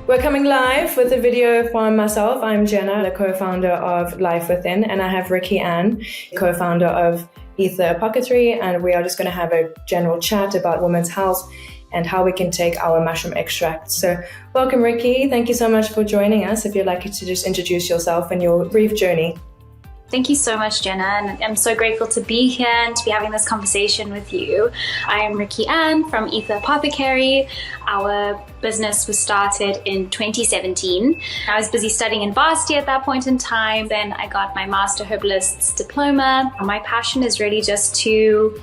We're coming live with a video from myself. I'm Jenna, the co-founder of Life Within, and I have Ricky-Anne, co-founder of Aether Apothecary, and we are just going to have a general chat about women's health and how we can take our mushroom extracts. So welcome, Ricky. Thank you so much for joining us. If you'd like to just introduce yourself and your brief journey. Thank you so much, Jenna, and I'm so grateful to be here and to be having this conversation with you. I am Ricky-Anne from Aether Apothecary. Our business was started in 2017. I was busy studying in varsity at that point in time. Then I got my Master Herbalist's diploma. My passion is really just to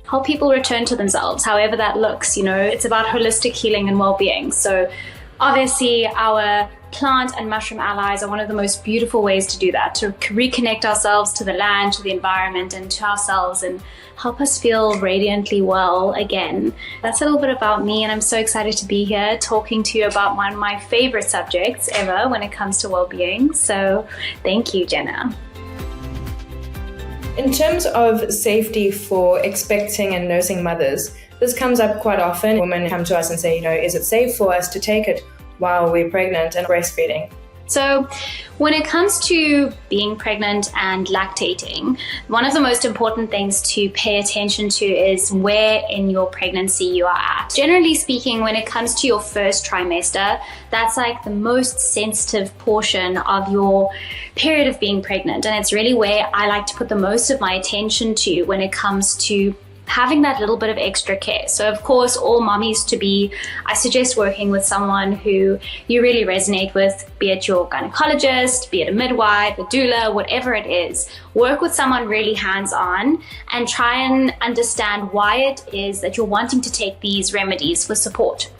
help people return to themselves, however that looks. You know, it's about holistic healing and well-being. So obviously our plant and mushroom allies are one of the most beautiful ways to do that, to reconnect ourselves to the land, to the environment, and to ourselves, and help us feel radiantly well again. That's a little bit about me, and I'm so excited to be here talking to you about one of my favorite subjects ever when it comes to well-being. So thank you, Jenna. In terms of safety for expecting and nursing mothers, this comes up quite often. Women come to us and say, is it safe for us to take it while we're pregnant and breastfeeding? So when it comes to being pregnant and lactating, one of the most important things to pay attention to is where in your pregnancy you are at. Generally speaking, when it comes to your first trimester, that's like the most sensitive portion of your period of being pregnant. And it's really where I like to put the most of my attention to when it comes to having that little bit of extra care. So of course, all mommies to be, I suggest working with someone who you really resonate with, be it your gynecologist, be it a midwife, a doula, whatever it is. Work with someone really hands-on and try and understand why it is that you're wanting to take these remedies for support.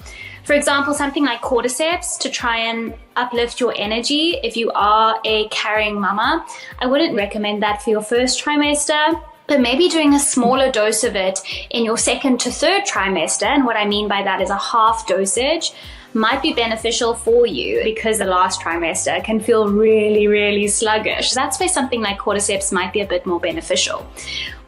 For example, something like Cordyceps to try and uplift your energy. If you are a carrying mama, I wouldn't recommend that for your first trimester, but maybe doing a smaller dose of it in your second to third trimester, and what I mean by that is a half dosage, might be beneficial for you because the last trimester can feel really, really sluggish. That's where something like Cordyceps might be a bit more beneficial.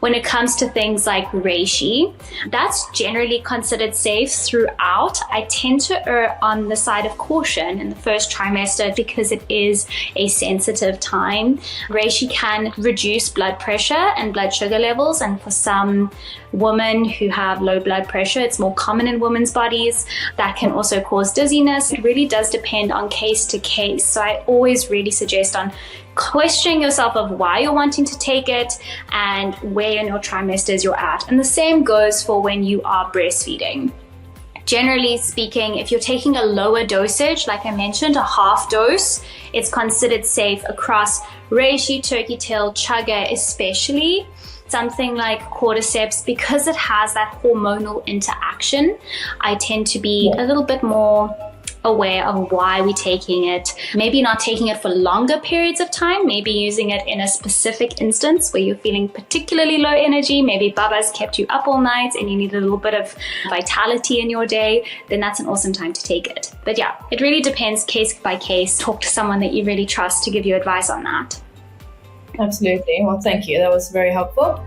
When it comes to things like Reishi, that's generally considered safe throughout. I tend to err on the side of caution in the first trimester because it is a sensitive time. Reishi can reduce blood pressure and blood sugar levels, and for some women who have low blood pressure, it's more common in women's bodies. That can also cause dizziness. It really does depend on case to case. So I always really suggest on questioning yourself of why you're wanting to take it and where in your trimesters you're at. And the same goes for when you are breastfeeding. Generally speaking, if you're taking a lower dosage, like I mentioned, a half dose, it's considered safe across reishi, turkey tail, chaga especially. Something like Cordyceps, because it has that hormonal interaction, I tend to be a little bit more aware of why we're taking it. Maybe not taking it for longer periods of time, maybe using it in a specific instance where you're feeling particularly low energy, maybe Baba's kept you up all night and you need a little bit of vitality in your day, then that's an awesome time to take it. But yeah, it really depends case by case. Talk to someone that you really trust to give you advice on that. Absolutely. Well, thank you. That was very helpful.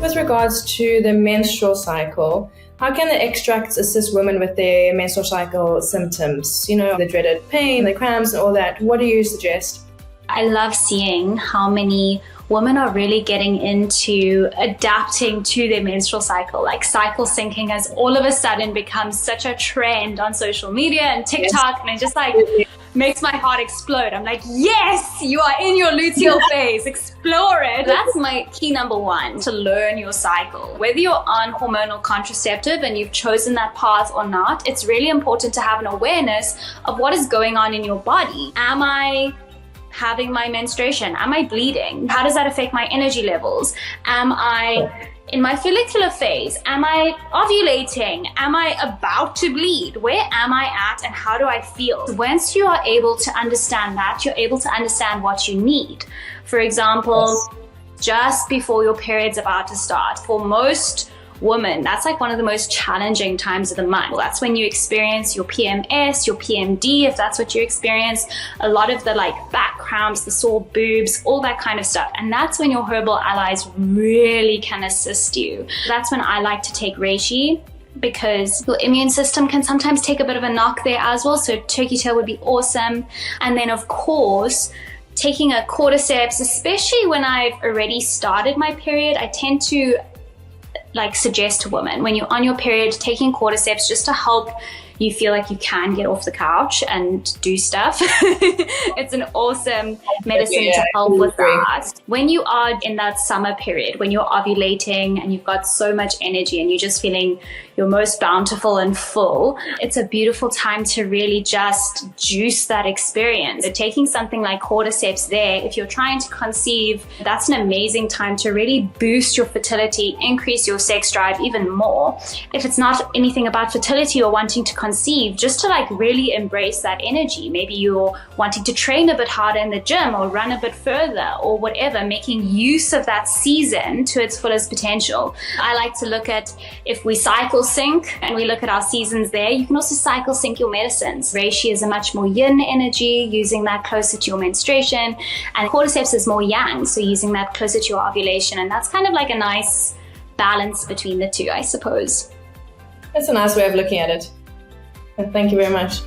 With regards to the menstrual cycle, how can the extracts assist women with their menstrual cycle symptoms? The dreaded pain, the cramps, and all that. What do you suggest? I love seeing how many women are really getting into adapting to their menstrual cycle. Like cycle syncing has all of a sudden become such a trend on social media and TikTok, yes. And it just makes my heart explode. I'm like, yes, you are in your luteal phase, explore it. That's my key number one, to learn your cycle. Whether you're on hormonal contraceptive and you've chosen that path or not, it's really important to have an awareness of what is going on in your body. Am I having my menstruation? Am I bleeding? How does that affect my energy levels? Am I in my follicular phase? Am I ovulating? Am I about to bleed? Where am I at and how do I feel? Once you are able to understand that, you're able to understand what you need. For example, just before your period's about to start, for most woman, that's like one of the most challenging times of the month. That's when you experience your PMS, your PMD, if that's what you experience, a lot of the back cramps, the sore boobs, all that kind of stuff. And that's when your herbal allies really can assist you. That's when I like to take reishi, because your immune system can sometimes take a bit of a knock there as well. So turkey tail would be awesome. And then of course, taking a cordyceps, especially when I've already started my period, I tend to suggest to women, when you're on your period, taking cordyceps just to help you feel like you can get off the couch and do stuff. It's an awesome medicine to help with that. When you are in that summer period, when you're ovulating and you've got so much energy and you're just feeling your most bountiful and full, it's a beautiful time to really just juice that experience. So taking something like cordyceps there, if you're trying to conceive, that's an amazing time to really boost your fertility, increase your sex drive even more. If it's not anything about fertility or wanting to conceive, just to really embrace that energy. Maybe you're wanting to train a bit harder in the gym or run a bit further or whatever, making use of that season to its fullest potential. I like to look at, if we cycle sync and we look at our seasons there, you can also cycle sync your medicines. Reishi is a much more yin energy, using that closer to your menstruation, and cordyceps is more yang, so using that closer to your ovulation. And that's kind of like a nice balance between the two, I suppose. That's a nice way of looking at it. Thank you very much.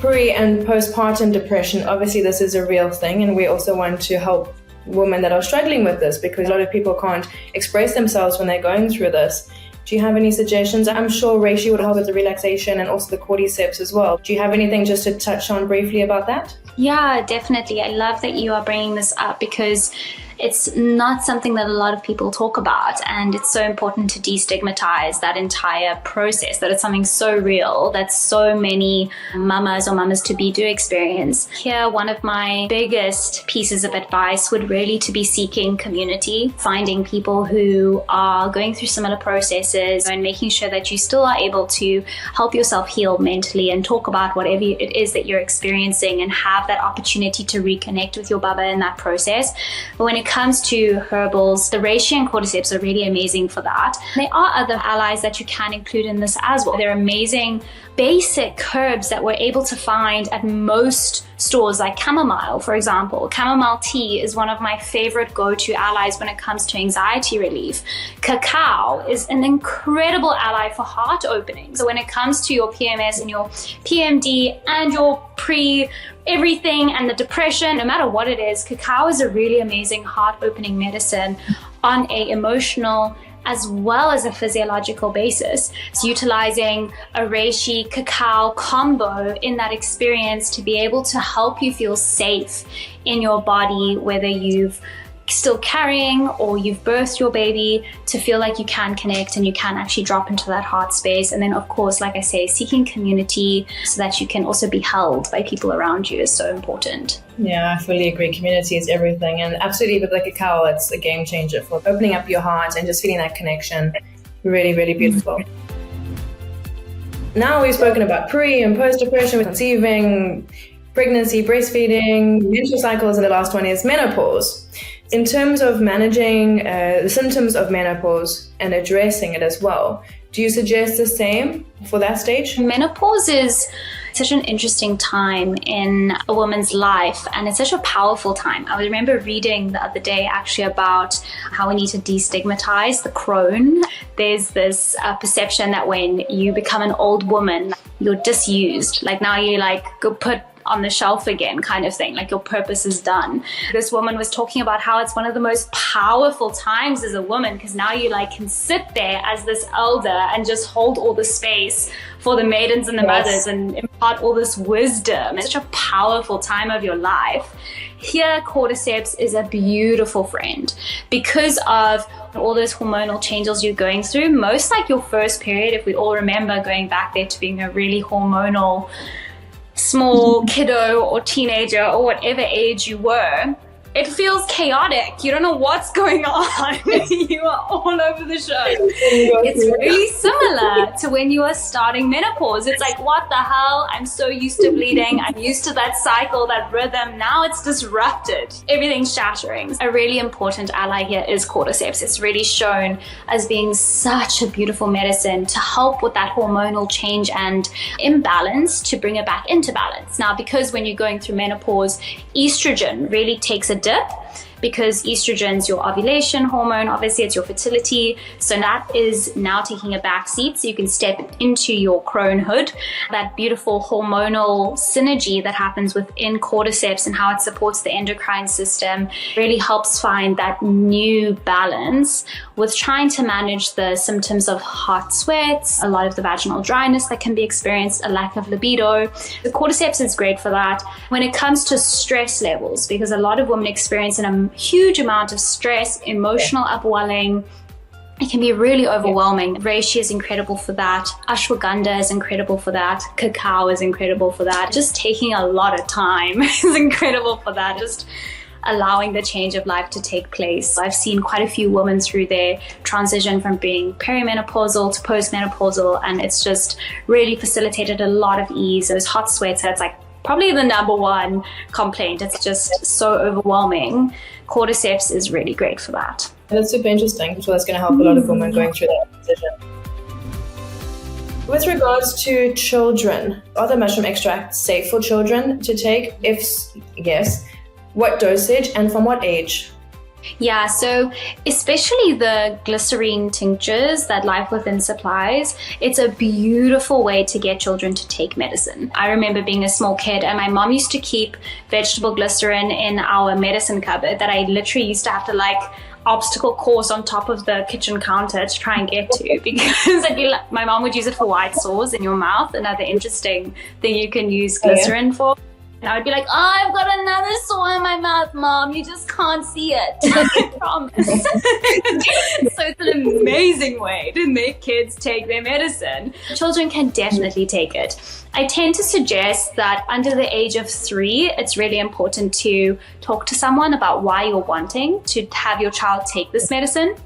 Pre- and postpartum depression, obviously this is a real thing, and we also want to help women that are struggling with this, because a lot of people can't express themselves when they're going through this. Do you have any suggestions? I'm sure Reishi would help with the relaxation and also the cordyceps as well. Do you have anything just to touch on briefly about that? Yeah, definitely. I love that you are bringing this up, because it's not something that a lot of people talk about, and it's so important to destigmatize that entire process, that it's something so real that so many mamas or mamas to be do experience. Here, one of my biggest pieces of advice would really to be seeking community, finding people who are going through similar processes, and making sure that you still are able to help yourself heal mentally and talk about whatever it is that you're experiencing, and have that opportunity to reconnect with your baba in that process. But when it comes to herbals, the reishi and cordyceps are really amazing for that. There are other allies that you can include in this as well. They're amazing basic herbs that we're able to find at most stores, like chamomile, for example. Chamomile tea is one of my favorite go-to allies when it comes to anxiety relief. Cacao is an incredible ally for heart opening. So when it comes to your PMS and your PMD and your everything and the depression, no matter what it is, cacao is a really amazing heart opening medicine on a emotional as well as a physiological basis. It's utilizing a reishi cacao combo in that experience to be able to help you feel safe in your body, whether you've still carrying or you've birthed your baby, to feel like you can connect and you can actually drop into that heart space. And then of course, like I say, seeking community so that you can also be held by people around you is so important. Yeah, I fully agree. Community is everything, and absolutely with the cacao, it's a game changer for opening up your heart and just feeling that connection. Really, really beautiful. Now we've spoken about pre and post depression, conceiving, pregnancy, breastfeeding, menstrual cycles, and the last one is menopause. In terms of managing the symptoms of menopause and addressing it as well, do you suggest the same for that stage? Menopause is such an interesting time in a woman's life, and it's such a powerful time. I remember reading the other day actually about how we need to destigmatize the crone. There's this perception that when you become an old woman, you're disused. Like now you go put on the shelf again kind of thing, like your purpose is done. This woman was talking about how it's one of the most powerful times as a woman, because now you can sit there as this elder and just hold all the space for the maidens and the mothers and impart all this wisdom. It's such a powerful time of your life. Here, cordyceps is a beautiful friend because of all those hormonal changes you're going through. Most like your first period, if we all remember going back there to being a really hormonal small kiddo or teenager or whatever age you were, it feels chaotic. You don't know what's going on. You are all over the show. It's really similar to when you are starting menopause. It's like, what the hell? I'm so used to bleeding. I'm used to that cycle, that rhythm. Now it's disrupted. Everything's shattering. A really important ally here is cordyceps. It's really shown as being such a beautiful medicine to help with that hormonal change and imbalance, to bring it back into balance. Now, because when you're going through menopause, estrogen really takes a dip. because estrogen's your ovulation hormone, obviously it's your fertility. So that is now taking a back seat, so you can step into your cronehood, that beautiful hormonal synergy that happens within cordyceps and how it supports the endocrine system really helps find that new balance with trying to manage the symptoms of hot sweats, a lot of the vaginal dryness that can be experienced, a lack of libido. The cordyceps is great for that. When it comes to stress levels, because a lot of women experience a huge amount of stress, emotional upwelling, it can be really overwhelming. Reishi is incredible for that. Ashwagandha is incredible for that. Cacao is incredible for that. Just taking a lot of time is incredible for that. Just allowing the change of life to take place. I've seen quite a few women through their transition from being perimenopausal to postmenopausal, and it's just really facilitated a lot of ease. Those hot sweats, that's like probably the number one complaint. It's just so overwhelming. Cordyceps is really great for that. That's super interesting. So that's going to help a lot of women going through that transition. With regards to children, are the mushroom extracts safe for children to take? If yes, what dosage and from what age? Yeah, so especially the glycerine tinctures that Life Within supplies, it's a beautiful way to get children to take medicine. I remember being a small kid and my mom used to keep vegetable glycerin in our medicine cupboard that I literally used to have to obstacle course on top of the kitchen counter to try and get to, because my mom would use it for white sores in your mouth, another interesting thing you can use glycerin for. And I would be like, oh, I've got another sore in my mouth, Mom. You just can't see it. I promise. So it's an amazing way to make kids take their medicine. Children can definitely take it. I tend to suggest that under the age of 3, it's really important to talk to someone about why you're wanting to have your child take this medicine.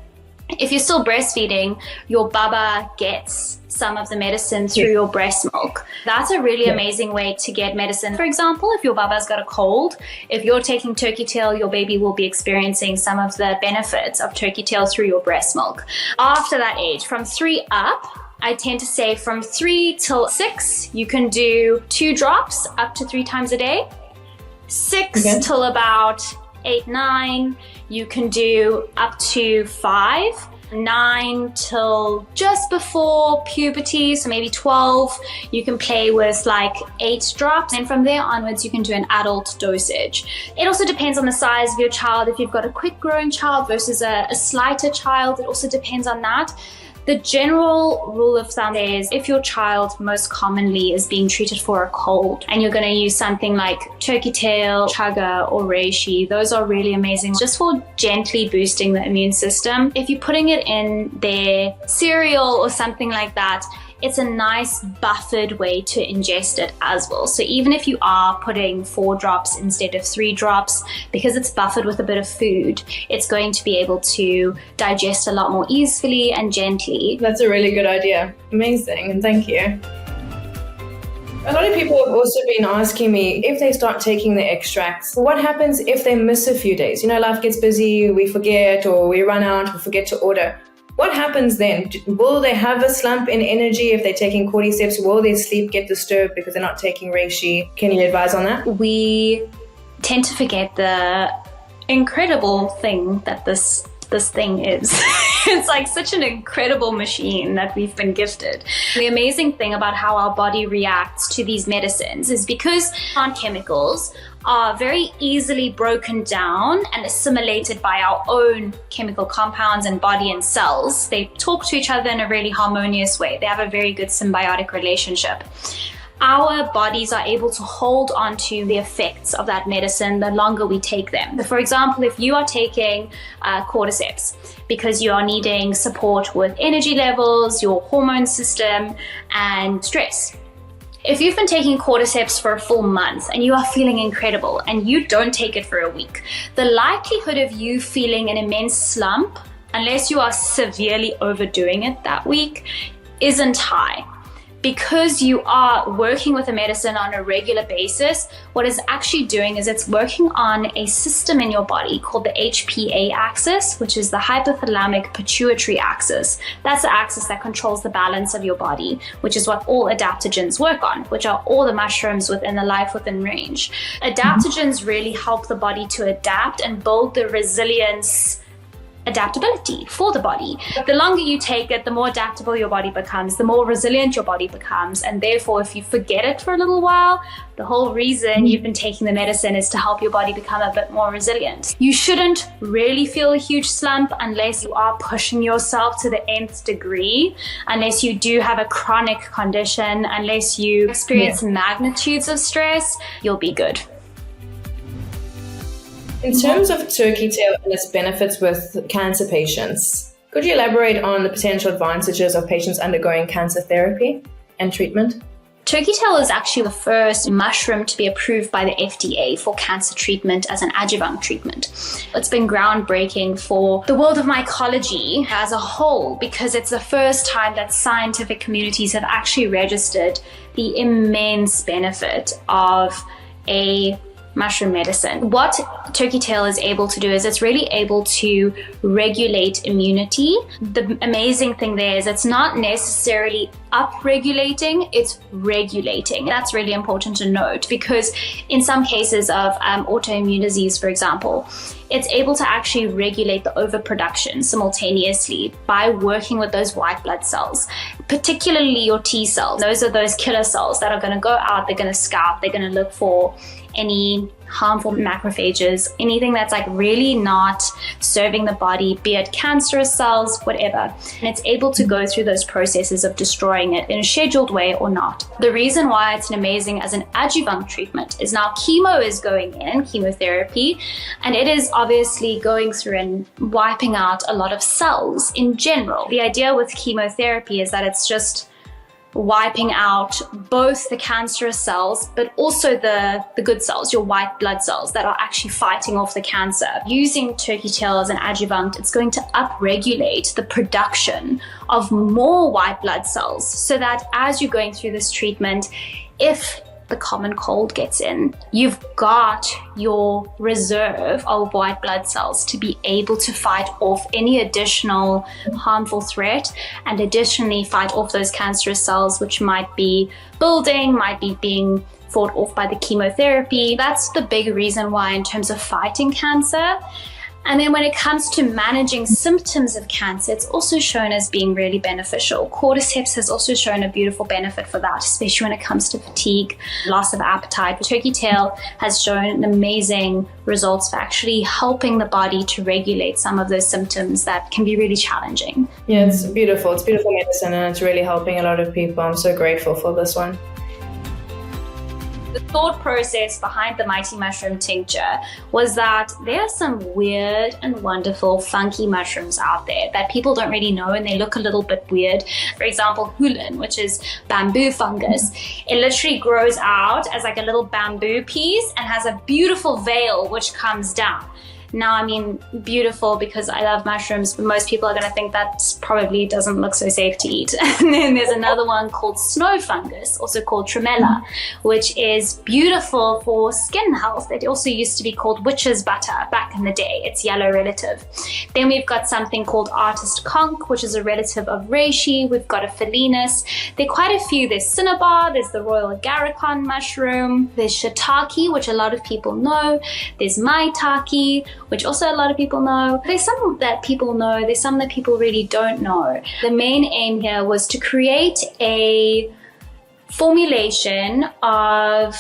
If you're still breastfeeding, your baba gets some of the medicine through your breast milk. That's a really amazing way to get medicine. For example, if your baba's got a cold, if you're taking turkey tail, your baby will be experiencing some of the benefits of turkey tail through your breast milk. After that age, from 3 up, I tend to say from 3 till 6, you can do 2 drops up to 3 times a day. 6 till about 8, 9, you can do up to 5. 9 till just before puberty, so maybe 12, you can play with 8 drops, and from there onwards you can do an adult dosage. It also depends on the size of your child. If you've got a quick growing child versus a slighter child, it also depends on that. The general rule of thumb is if your child most commonly is being treated for a cold and you're going to use something like turkey tail, chaga, or reishi, those are really amazing just for gently boosting the immune system. If you're putting it in their cereal or something like that, it's a nice buffered way to ingest it as well. So even if you are putting 4 drops instead of 3 drops, because it's buffered with a bit of food, it's going to be able to digest a lot more easily and gently. That's a really good idea. Amazing, and thank you. A lot of people have also been asking me if they start taking the extracts, what happens if they miss a few days? Life gets busy, we forget, or we run out, we forget to order. What happens then? Will they have a slump in energy if they're taking cordyceps? Will their sleep get disturbed because they're not taking reishi? Can you advise on that? We tend to forget the incredible thing that this thing is. It's such an incredible machine that we've been gifted. The amazing thing about how our body reacts to these medicines is because plant chemicals are very easily broken down and assimilated by our own chemical compounds and body and cells. They talk to each other in a really harmonious way. They have a very good symbiotic relationship. Our bodies are able to hold on to the effects of that medicine the longer we take them. So for example, if you are taking cordyceps because you are needing support with energy levels, your hormone system, and stress, if you've been taking cordyceps for a full month and you are feeling incredible and you don't take it for a week, the likelihood of you feeling an immense slump, unless you are severely overdoing it that week, isn't high. because you are working with a medicine on a regular basis, what it's actually doing is it's working on a system in your body called the HPA axis, which is the hypothalamic pituitary axis. That's the axis that controls the balance of your body, which is what all adaptogens work on, which are all the mushrooms within the life within range. Adaptogens really help the body to adapt and build the resilience, adaptability for the body. The longer you take it, the more adaptable your body becomes, the more resilient your body becomes, and therefore if you forget it for a little while, the whole reason you've been taking the medicine is to help your body become a bit more resilient. You shouldn't really feel a huge slump unless you are pushing yourself to the nth degree, unless you do have a chronic condition, unless you experience magnitudes of stress, you'll be good. In terms of turkey tail and its benefits with cancer patients, could you elaborate on the potential advantages of patients undergoing cancer therapy and treatment? Turkey tail is actually the first mushroom to be approved by the FDA for cancer treatment as an adjuvant treatment. It's been groundbreaking for the world of mycology as a whole because it's the first time that scientific communities have actually registered the immense benefit of a mushroom medicine. What turkey tail is able to do is it's really able to regulate immunity. The amazing thing there is it's not necessarily upregulating, it's regulating. That's really important to note because in some cases of autoimmune disease, for example, it's able to actually regulate the overproduction simultaneously by working with those white blood cells, particularly your T cells. Those are those killer cells that are going to go out, they're going to scout, they're going to look for any harmful macrophages, anything that's like really not serving the body, be it cancerous cells, whatever. And it's able to go through those processes of destroying it in a scheduled way or not. The reason why it's an amazing as an adjuvant treatment is now chemo is going in, chemotherapy, and it is obviously going through and wiping out a lot of cells in general. The idea with chemotherapy is that it's just wiping out both the cancerous cells, but also the good cells, your white blood cells that are actually fighting off the cancer. Using turkey tail as an adjuvant, it's going to upregulate the production of more white blood cells so that as you're going through this treatment, if the common cold gets in, you've got your reserve of white blood cells to be able to fight off any additional harmful threat and additionally fight off those cancerous cells which might be building, might be being fought off by the chemotherapy. That's the big reason why in terms of fighting cancer. And then when it comes to managing symptoms of cancer, it's also shown as being really beneficial. Cordyceps has also shown a beautiful benefit for that, especially when it comes to fatigue, loss of appetite. Turkey tail has shown amazing results for actually helping the body to regulate some of those symptoms that can be really challenging. Yeah, it's beautiful. It's beautiful medicine and it's really helping a lot of people. I'm so grateful for this one. The thought process behind the Mighty Mushroom tincture was that there are some weird and wonderful funky mushrooms out there that people don't really know and they look a little bit weird. For example, hulin, which is bamboo fungus. It literally grows out as like a little bamboo piece and has a beautiful veil which comes down. Now, I mean, beautiful because I love mushrooms, but most people are going to think that probably doesn't look so safe to eat. And then there's another one called snow fungus, also called tremella, which is beautiful for skin health. It also used to be called witch's butter back in the day. It's yellow relative. Then we've got something called artist conch, which is a relative of reishi. We've got a felinus. There are quite a few. There's cinnabar, there's the royal agarikon mushroom, there's shiitake, which a lot of people know, there's maitake, which also a lot of people know. There's some that people know, there's some that people really don't know. The main aim here was to create a formulation of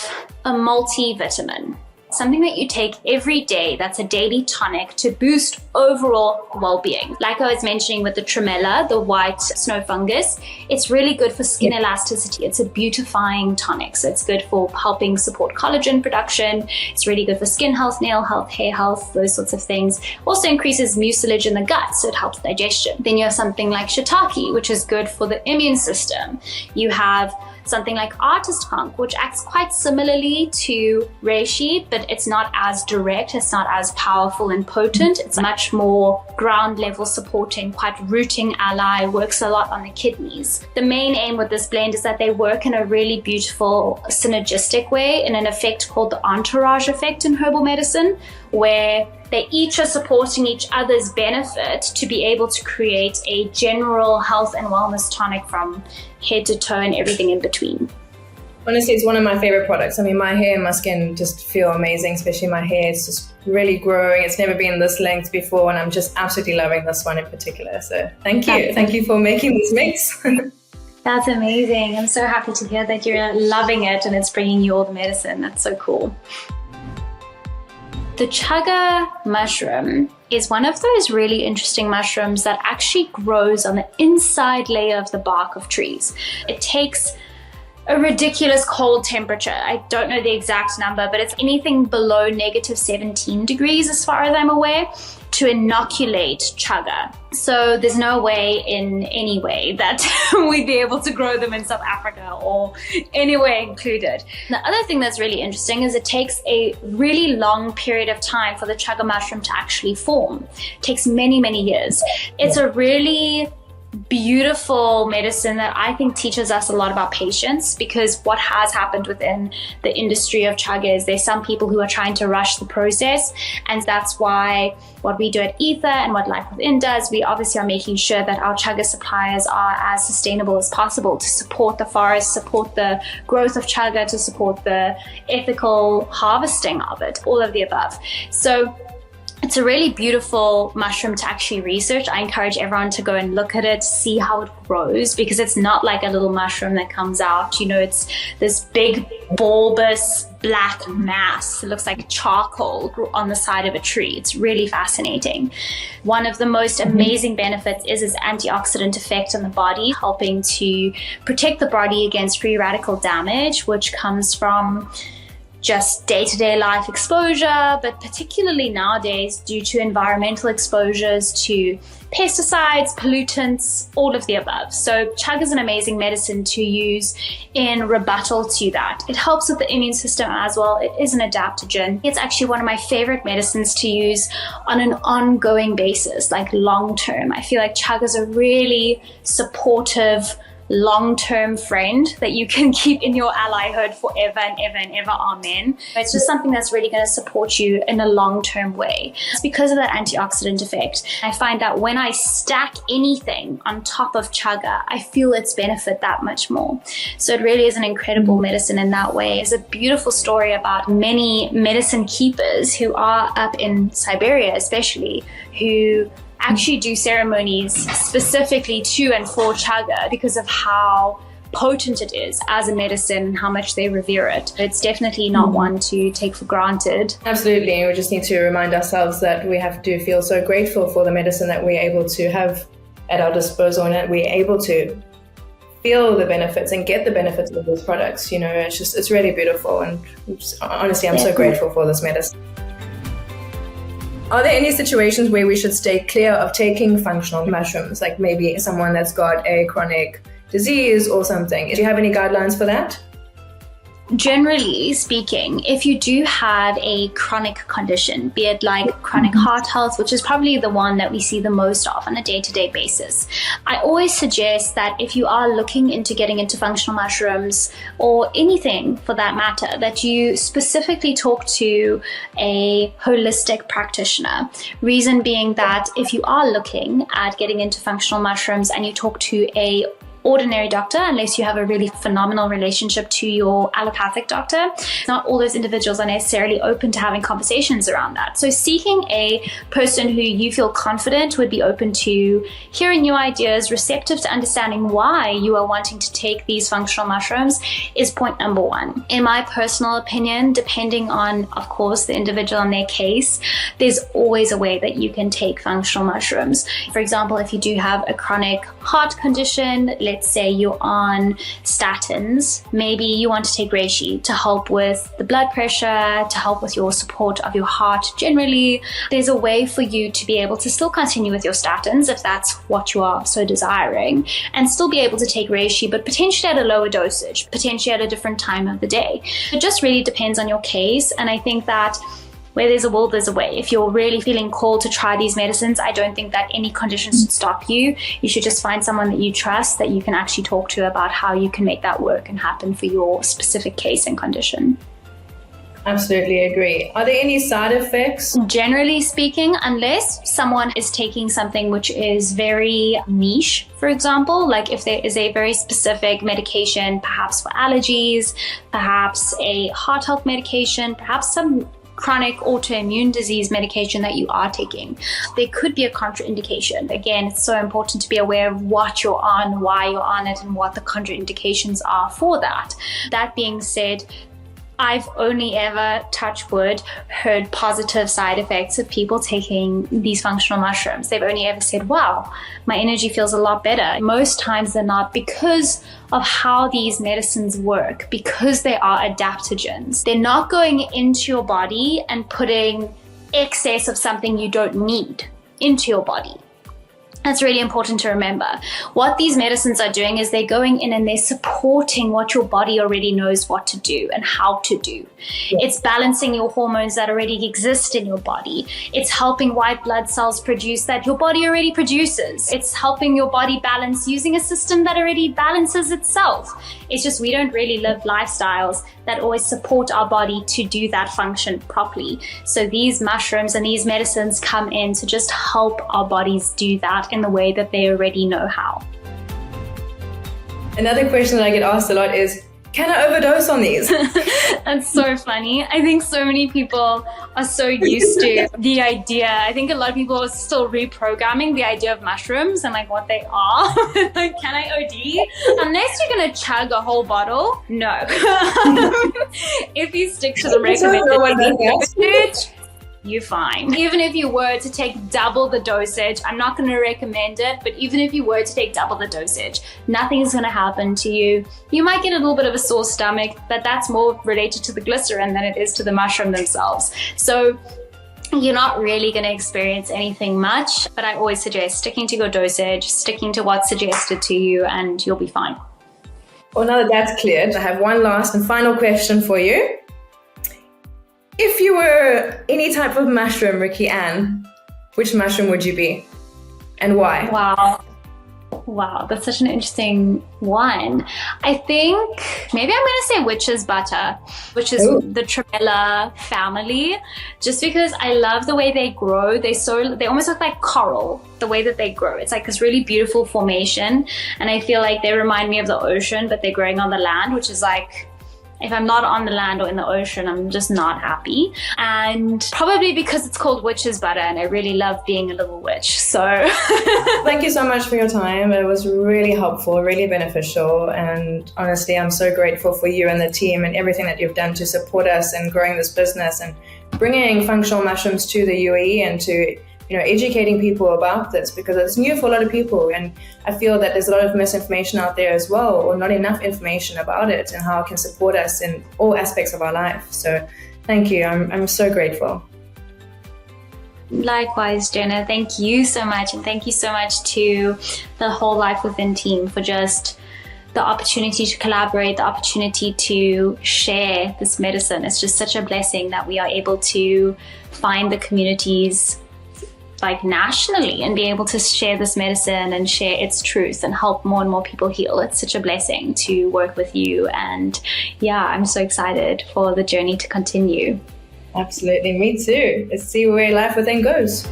a multivitamin. Something that you take every day that's a daily tonic to boost overall well-being. Like I was mentioning with the tremella, the white snow fungus, it's really good for skin elasticity. It's a beautifying tonic, so it's good for helping support collagen production. It's really good for skin health, nail health, hair health, those sorts of things. Also increases mucilage in the gut, so it helps digestion. Then you have something like shiitake, which is good for the immune system. You have something like artist conch, which acts quite similarly to reishi, but it's not as direct, it's not as powerful and potent. It's much more ground level supporting, quite rooting ally, works a lot on the kidneys. The main aim with this blend is that they work in a really beautiful synergistic way, in an effect called the entourage effect in herbal medicine, where they each are supporting each other's benefit to be able to create a general health and wellness tonic from head to toe and everything in between. Honestly, it's one of my favorite products. I mean, my hair and my skin just feel amazing, especially my hair. It's just really growing. It's never been this length before, and I'm just absolutely loving this one in particular. So thank you. Thank you for making this mix. That's amazing. I'm so happy to hear that you're loving it and it's bringing you all the medicine. That's so cool. The chaga mushroom is one of those really interesting mushrooms that actually grows on the inside layer of the bark of trees. It takes a ridiculous cold temperature. I don't know the exact number, but it's anything below -17 degrees as far as I'm aware, to inoculate chaga. So there's no way in any way that we'd be able to grow them in South Africa or anywhere included. The other thing that's really interesting is it takes a really long period of time for the chaga mushroom to actually form. It takes many, many years. It's a really beautiful medicine that I think teaches us a lot about patience, because what has happened within the industry of chaga is there's some people who are trying to rush the process, and that's why what we do at Aether and what Life Within does, we obviously are making sure that our chaga suppliers are as sustainable as possible to support the forest, support the growth of chaga, to support the ethical harvesting of it, all of the above. So it's a really beautiful mushroom to actually research. I encourage everyone to go and look at it, see how it grows, because it's not like a little mushroom that comes out. You know, it's this big bulbous black mass. It looks like charcoal on the side of a tree. It's really fascinating. One of the most amazing benefits is its antioxidant effect on the body, helping to protect the body against free radical damage, which comes from just day-to-day life exposure, but particularly nowadays due to environmental exposures to pesticides, pollutants, all of the above. So chaga is an amazing medicine to use in rebuttal to that. It helps with the immune system as well. It is an adaptogen. It's actually one of my favorite medicines to use on an ongoing basis, like long-term. I feel like chaga is a really supportive, long-term friend that you can keep in your allyhood forever and ever and ever, amen. It's just something that's really going to support you in a long-term way. It's because of that antioxidant effect. I find that when I stack anything on top of chaga, I feel its benefit that much more. So it really is an incredible medicine in that way. There's a beautiful story about many medicine keepers who are up in Siberia especially, who actually do ceremonies specifically to and for chaga because of how potent it is as a medicine and how much they revere it. It's definitely not one to take for granted. Absolutely. We just need to remind ourselves that we have to feel so grateful for the medicine that we're able to have at our disposal, and that we're able to feel the benefits and get the benefits of these products. You know, it's really beautiful, and honestly, I'm so grateful for this medicine. Are there any situations where we should stay clear of taking functional mushrooms, like maybe someone that's got a chronic disease or something? Do you have any guidelines for that? Generally speaking, if you do have a chronic condition, be it like chronic heart health, which is probably the one that we see the most of on a day-to-day basis, I always suggest that if you are looking into getting into functional mushrooms or anything for that matter, that you specifically talk to a holistic practitioner. Reason being that if you are looking at getting into functional mushrooms and you talk to a ordinary doctor, unless you have a really phenomenal relationship to your allopathic doctor, not all those individuals are necessarily open to having conversations around that. So seeking a person who you feel confident would be open to hearing new ideas, receptive to understanding why you are wanting to take these functional mushrooms, is point number one. In my personal opinion, depending on, of course, the individual and their case, there's always a way that you can take functional mushrooms. For example, if you do have a chronic heart condition, let's say you're on statins, maybe you want to take Reishi to help with the blood pressure, to help with your support of your heart generally. There's a way for you to be able to still continue with your statins if that's what you are so desiring, and still be able to take Reishi, but potentially at a lower dosage, potentially at a different time of the day. It just really depends on your case, and I think that where there's a will, there's a way. If you're really feeling called to try these medicines, I don't think that any condition should stop you. You should just find someone that you trust, that you can actually talk to about how you can make that work and happen for your specific case and condition. Absolutely agree. Are there any side effects? Generally speaking, unless someone is taking something which is very niche, for example, like if there is a very specific medication, perhaps for allergies, perhaps a heart health medication, perhaps some chronic autoimmune disease medication that you are taking, there could be a contraindication. Again, it's so important to be aware of what you're on, why you're on it, and what the contraindications are for that. That being said, I've only ever, touch wood, heard positive side effects of people taking these functional mushrooms. They've only ever said, wow, my energy feels a lot better. Most times they're not, because of how these medicines work, because they are adaptogens. They're not going into your body and putting excess of something you don't need into your body. That's really important to remember. What these medicines are doing is they're going in and they're supporting what your body already knows what to do and how to do. Yeah. It's balancing your hormones that already exist in your body. It's helping white blood cells produce that your body already produces. It's helping your body balance using a system that already balances itself. It's just we don't really live lifestyles that always support our body to do that function properly. So these mushrooms and these medicines come in to just help our bodies do that in the way that they already know how. Another question that I get asked a lot is, can I overdose on these? That's so funny. I think so many people are so used to the idea. I think a lot of people are still reprogramming the idea of mushrooms and like what they are. Like, can I OD? Unless you're going to chug a whole bottle, no. If you stick to the recommended dosage, you're fine. Even if you were to take double the dosage, I'm not going to recommend it, but even if you were to take double the dosage, nothing's going to happen to you. You might get a little bit of a sore stomach, but that's more related to the glycerin than it is to the mushroom themselves. So you're not really going to experience anything much, but I always suggest sticking to your dosage, sticking to what's suggested to you, and you'll be fine. Well, now that that's cleared, I have one last and final question for you. If you were any type of mushroom, Ricky-Anne, which mushroom would you be and why? Wow, that's such an interesting one. I think maybe I'm going to say witch's butter, which is the tremella family, just because I love the way they grow. They almost look like coral, the way that they grow. It's like this really beautiful formation, and I feel like they remind me of the ocean, but they're growing on the land, which is like, if I'm not on the land or in the ocean, I'm just not happy. And probably because it's called witch's butter and I really love being a little witch. So thank you so much for your time. It was really helpful, really beneficial. And honestly, I'm so grateful for you and the team and everything that you've done to support us in growing this business and bringing functional mushrooms to the UAE and to educating people about this, because it's new for a lot of people, and I feel that there's a lot of misinformation out there as well, or not enough information about it and how it can support us in all aspects of our life. So thank you. I'm so grateful. Likewise, Jenna. Thank you so much, and thank you so much to the whole Life Within team for just the opportunity to collaborate, the opportunity to share this medicine. It's just such a blessing that we are able to find the communities like nationally and be able to share this medicine and share its truth and help more and more people heal. It's such a blessing to work with you, and yeah, I'm so excited for the journey to continue. Absolutely, me too. Let's see where Life Within goes.